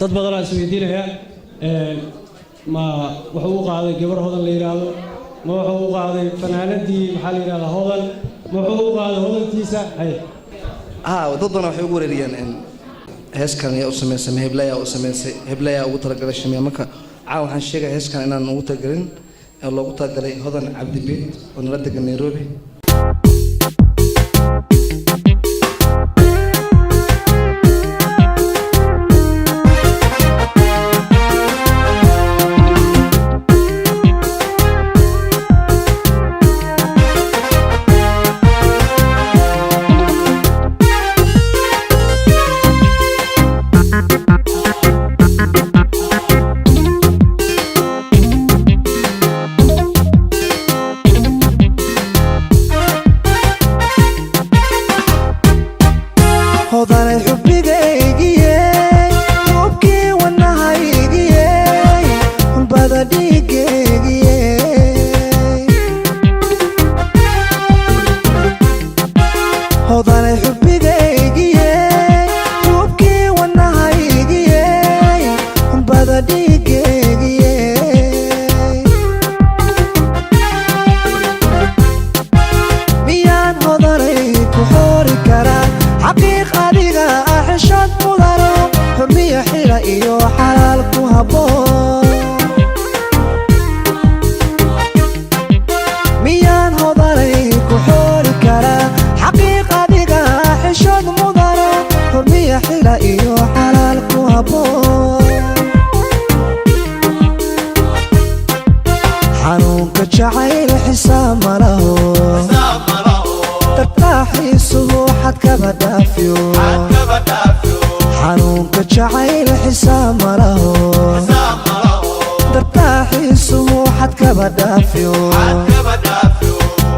dad badan oo isweydiinaya ma wuxuu u qaaday gabar hodan la yiraahdo ma wuxuu u qaaday fanaanadii maxaa la yiraahdaa hodan ma wuxuu u qaaday hodantiisa hay dad badan waxay ugu wareeriyeen heeskan ayaa u sameysay heblaya u sameysay heblaya ugu talagalay shamiya marka waxaan sheegay heeskan inaan ugu talagalin ee loogu talagalay hodan cabdi beed oo nala degan Nairobi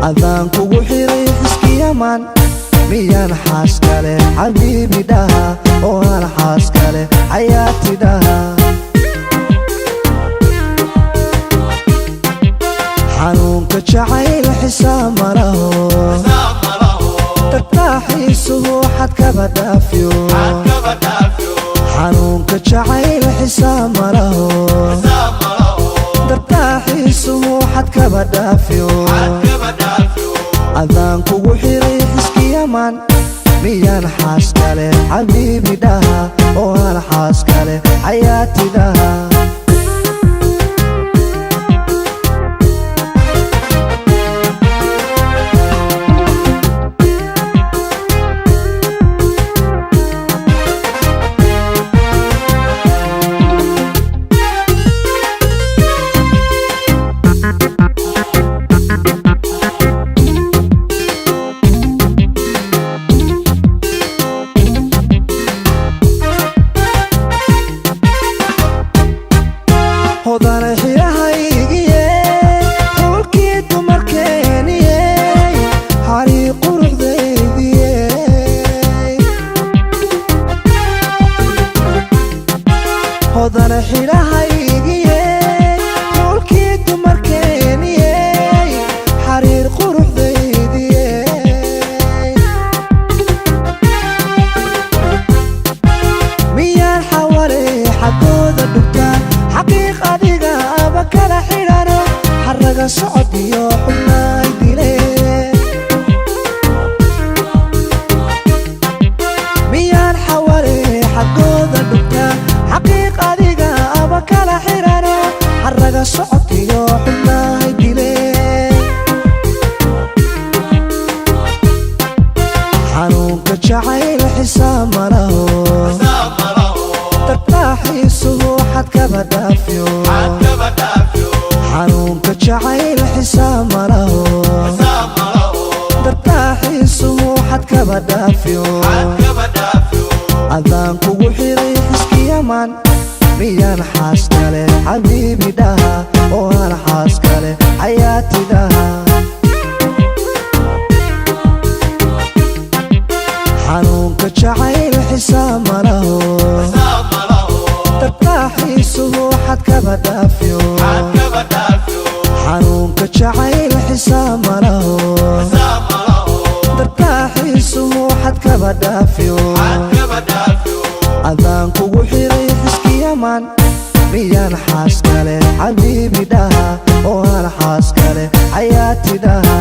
أذان كوجو حيري حسكي يمان ميان حاسكالي حبيبي دها وأنا حاسكالي حياتي دها حنونك جعيل حسام له ترتاحي سبوحك كبدافيو حنونك جعيل حسام له ترتاحي سموحك كبدافيو أذان كوجو حيري حسكي يمان ميان حاسكالي حبيبي دها وأنا حاسكالي حياتي دها أذان كوجو حيري حسكي يمان ميان حاسكالي حبيبي دها وأنا حاسكالي حياتي دها حنونك جعيل حسام له ترتاحي سبوحك كبدافيو حنونك جعيل حسام له ترتاحي سموحك كبدافيو أذان كوجو حيري حسكي xumaan miyaan xaas kale xabiibi dhaha oo aan xaas kale xayaati dhaha